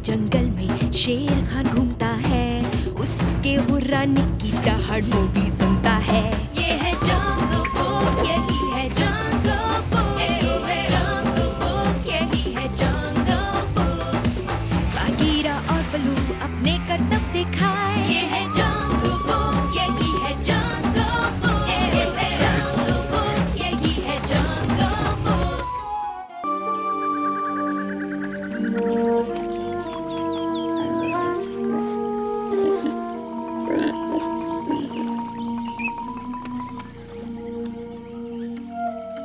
जंगल में शेर खान घूमता है, उसके हुर्राने की दहाड़ मोगली सुनता है। ये है जंगल बुक, यही है जंगल बुक, जंगल बुक, यही है जंगल बुक। बागीरा और बलू अपने करतब दिखाए, ये है जंगल बुक, यही है जंगल बुक, जंगल बुक, यही है जंगल बुक।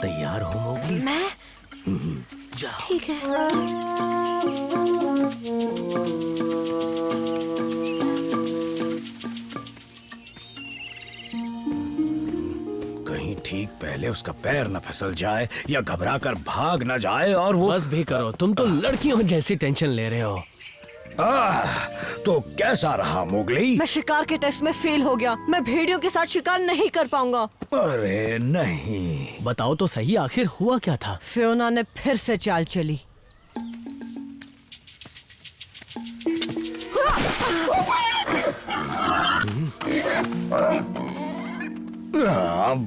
तैयार हो मोगली? मैं जाओ। ठीक है। कहीं ठीक पहले उसका पैर न फिसल जाए या घबरा कर भाग न जाए और वो बस भी करो, तुम तो लड़कियों जैसी टेंशन ले रहे हो। तो कैसा रहा मोगली? मैं शिकार के टेस्ट में फेल हो गया। मैं भेड़ियों के साथ शिकार नहीं कर पाऊंगा। अरे नहीं। बताओ तो सही, आखिर हुआ क्या था? फियोना ने फिर से चाल चली।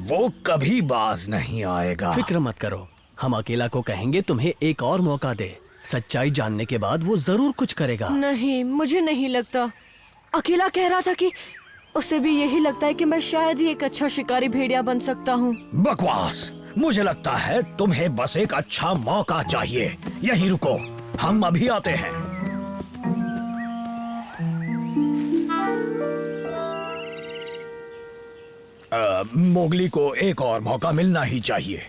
वो कभी बाज नहीं आएगा। फिक्र मत करो, हम अकेला को कहेंगे तुम्हें एक और मौका दे। सच्चाई जानने के बाद वो जरूर कुछ करेगा। नहीं, मुझे नहीं लगता। अकेला कह रहा था कि उसे भी यही लगता है कि मैं शायद ही एक अच्छा शिकारी भेड़िया बन सकता हूँ। बकवास। मुझे लगता है तुम्हें बस एक अच्छा मौका चाहिए। यहीं रुको, हम अभी आते हैं। मोगली को एक और मौका मिलना ही चाहिए।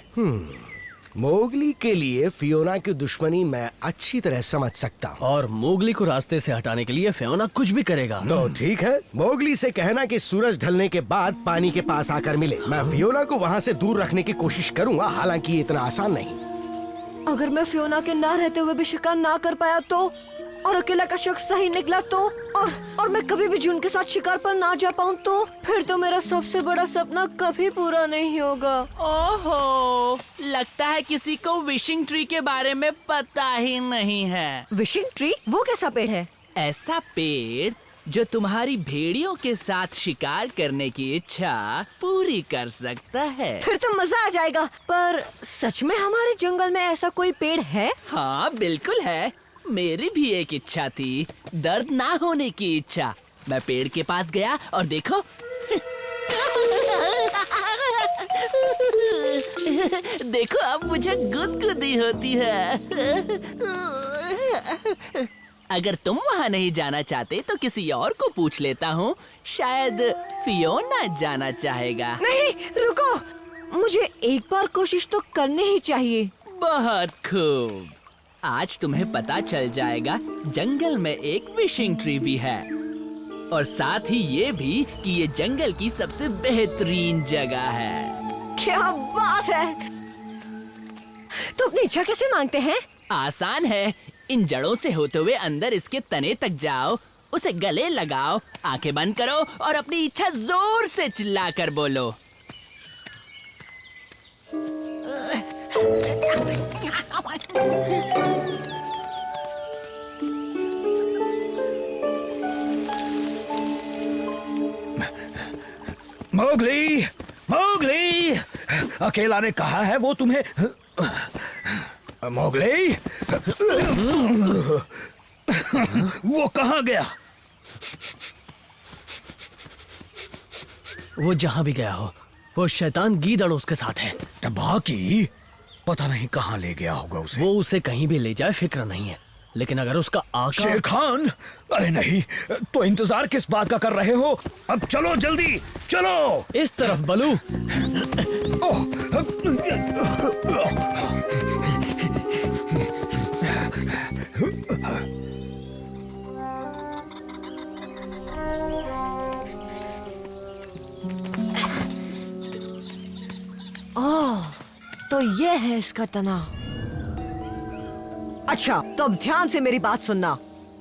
मोगली के लिए फियोना की दुश्मनी मैं अच्छी तरह समझ सकता हूँ। और मोगली को रास्ते से हटाने के लिए फियोना कुछ भी करेगा। तो ठीक है, मोगली से कहना कि सूरज ढलने के बाद पानी के पास आकर मिले। मैं फियोना को वहाँ से दूर रखने की कोशिश करूँगा, हालांकि ये इतना आसान नहीं। अगर मैं फियोना के ना रहते हुए भी शिकार ना कर पाया तो, और अकेला का शख्स सही निकला तो, और मैं कभी भी जून के साथ शिकार पर ना जा पाऊँ तो, फिर तो मेरा सबसे बड़ा सपना कभी पूरा नहीं होगा। ओहो, लगता है किसी को विशिंग ट्री के बारे में पता ही नहीं है। Wishing tree? वो कैसा पेड़ है? ऐसा पेड़ जो तुम्हारी भेड़ियों के साथ शिकार करने की इच्छा पूरी कर सकता है। फिर तो मजा आ जाएगा। पर सच में हमारे जंगल में ऐसा कोई पेड़ है? हाँ बिल्कुल है। मेरी भी एक इच्छा थी, दर्द ना होने की इच्छा। मैं पेड़ के पास गया और देखो देखो अब मुझे गुदगुदी होती है। अगर तुम वहाँ नहीं जाना चाहते तो किसी और को पूछ लेता हूँ, शायद फियोना जाना चाहेगा। नहीं, रुको, मुझे एक बार कोशिश तो करनी ही चाहिए। बहुत खूब, आज तुम्हें पता चल जाएगा जंगल में एक विशिंग ट्री भी है, और साथ ही ये भी कि ये जंगल की सबसे बेहतरीन जगह है। क्या बात है! तो अपनी इच्छा कैसे मांगते हैं? आसान है, इन जड़ों से होते हुए अंदर इसके तने तक जाओ, उसे गले लगाओ, आंखें बंद करो और अपनी इच्छा जोर से चिल्लाकर बोलो। मोगली, मोगली, अकेला ने कहा है वो तुम्हें। मोगली, वो कहाँ गया? वो जहाँ भी गया हो, वो शैतान गीदड़ उसके साथ है। टबाकी, पता नहीं कहाँ ले गया होगा उसे। वो उसे कहीं भी ले जाए फिक्र नहीं है, लेकिन अगर उसका आका... शेर खान, अरे नहीं, तो इंतजार किस बात का कर रहे हो? अब चलो जल्दी, चलो। इस तरफ बलू। ओह, तो ये है इसका तना। अच्छा, तो अब ध्यान से मेरी बात सुनना,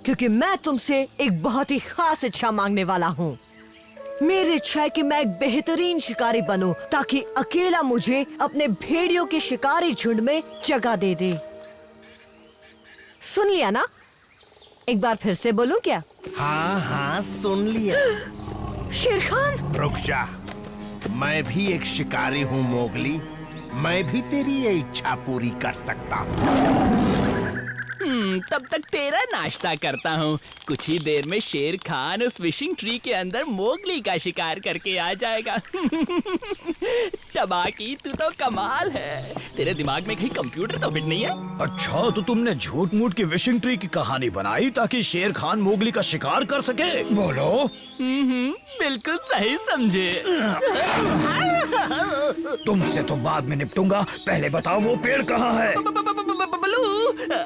क्योंकि मैं तुमसे एक बहुत ही खास इच्छा मांगने वाला हूँ। मेरी इच्छा है कि मैं एक बेहतरीन शिकारी बनूं, ताकि अकेला मुझे अपने भेड़ियों के शिकारी झुंड में जगह दे दे। सुन लिया ना? एक बार फिर से बोलूं क्या? हाँ हाँ सुन लिया। शेर खान। रुक जा, मैं भी एक शिकारी हूँ मोगली। मैं भी तेरी ये इच्छा पूरी कर सकता हूँ। तब तक तेरा नाश्ता करता हूँ। कुछ ही देर में शेर खान उस विशिंग ट्री के अंदर मोगली का शिकार करके आ जाएगा। टबाकी, तू तो कमाल है। तेरे दिमाग में कहीं कंप्यूटर तो फिट नहीं है? अच्छा, तो तुमने झूठ मूठ की विशिंग ट्री की कहानी बनाई ताकि शेर खान मोगली का शिकार कर सके? बोलो। बिल्कुल सही समझे। तुमसे तो बाद में निपटूंगा, पहले बताओ वो पेड़ कहाँ है? बलू,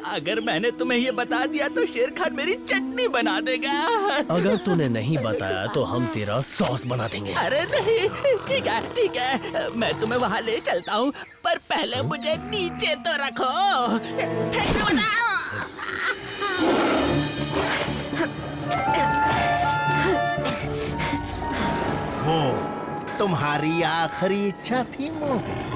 अगर मैंने तुम्हें ये बता दिया तो शेर खान मेरी चटनी बना देगा। अगर तूने नहीं बताया तो हम तेरा सॉस बना देंगे। अरे नहीं, ठीक है, मैं तुम्हें वहाँ ले चलता हूँ, पर पहले मुझे नीचे तो रखो। फेंक दो ना। वो तुम्हारी आखिरी इच्छा थी मोगली।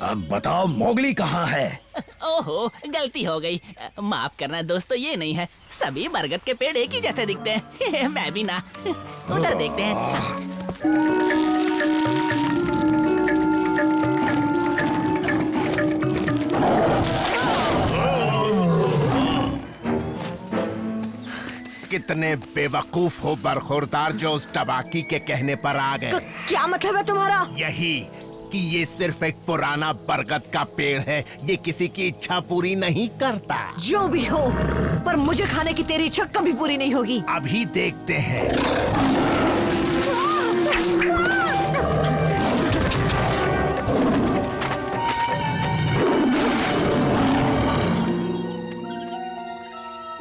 अब बताओ मोगली कहाँ है? ओहो, गलती हो गई। माफ करना दोस्तों, ये नहीं है। सभी बरगद के पेड़ एक ही जैसे दिखते हैं। मैं भी ना। उधर देखते हैं। कितने बेवकूफ हो बरखुरदार जो उस टबाकी के कहने पर आ गए। क्या मतलब है तुम्हारा? यही कि ये सिर्फ एक पुराना बरगद का पेड़ है, ये किसी की इच्छा पूरी नहीं करता। जो भी हो, पर मुझे खाने की तेरी इच्छा कभी पूरी नहीं होगी। अभी देखते हैं।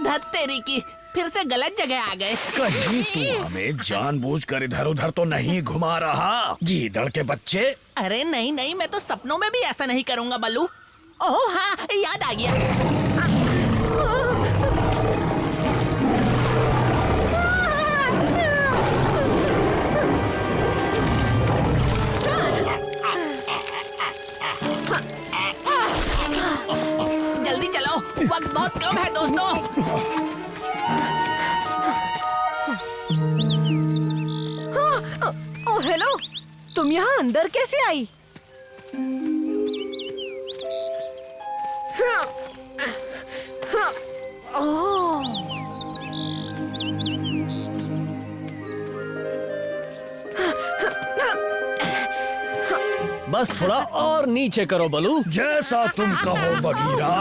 धत तेरी की, फिर से गलत जगह आ गए। कहीं तू हमें जानबूझकर इधर उधर तो नहीं घुमा रहा, गीदड़ के बच्चे? अरे नहीं, मैं तो सपनों में भी ऐसा नहीं करूंगा बल्लू। ओह हाँ, याद आ गया। जल्दी चलो, वक्त बहुत कम है दोस्तों। ओ हेलो, तुम यहाँ अंदर कैसे आई? बस थोड़ा और नीचे करो बलू। जैसा तुम कहो बगीरा।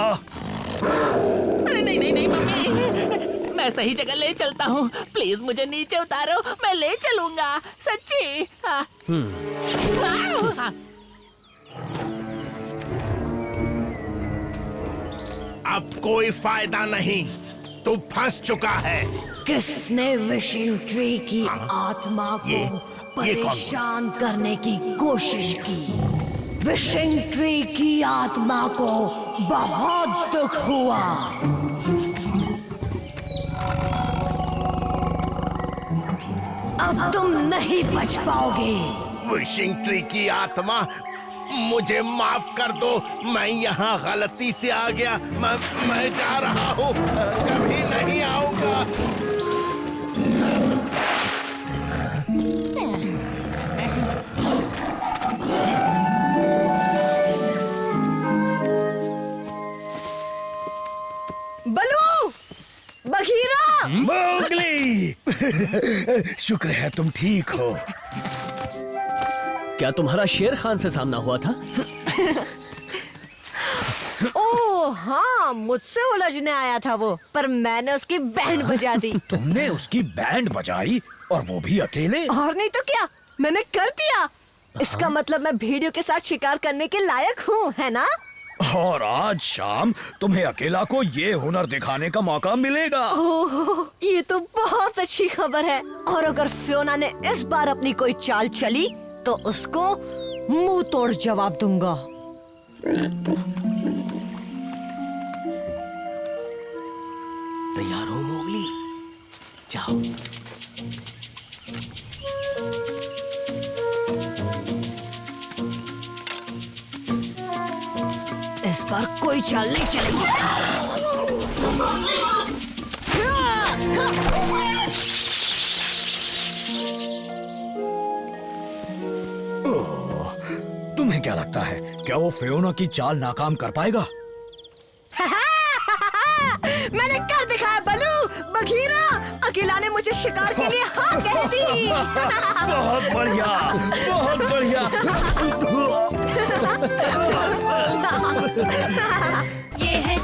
अरे नहीं मम्मी, मैं सही जगह ले चलता हूँ। प्लीज मुझे नीचे उतारो, मैं ले चलूंगा, सच्ची। अब कोई फायदा नहीं, तू फंस चुका है। किसने विशिंग ट्री की आत्मा ये को कौन? परेशान करने की कोशिश की? विशिंग ट्री की आत्मा को बहुत दुख हुआ। अब तुम नहीं बच पाओगे। विशिंग ट्री की आत्मा, मुझे माफ कर दो, मैं यहाँ गलती से आ गया। मैं जा रहा हूँ, कभी नहीं आऊंगा। बलू, बघीरा, मोगली! शुक्र है तुम ठीक हो। क्या तुम्हारा शेर खान से सामना हुआ था? ओह हाँ, मुझसे उलझने आया था वो, पर मैंने उसकी बैंड बजा दी। तुमने उसकी बैंड बजाई, और वो भी अकेले? और नहीं तो क्या, मैंने कर दिया। इसका मतलब मैं भेड़ियों के साथ शिकार करने के लायक हूँ, है ना? और आज शाम तुम्हें अकेला को ये हुनर दिखाने का मौका मिलेगा। ओह, ये तो बहुत अच्छी खबर है। और अगर फियोना ने इस बार अपनी कोई चाल चली तो उसको मुंह तोड़ जवाब दूंगा। तैयार हो मोगली? जाओ। बार कोई चाल नहीं चलेगी। तुम्हें क्या लगता है, क्या वो फियोना की चाल नाकाम कर पाएगा? मैंने कर दिखाया बलू। बघीरा, अकेला ने मुझे शिकार के लिए हाँ कह दी। बहुत बढ़िया, बहुत बढ़िया। ये है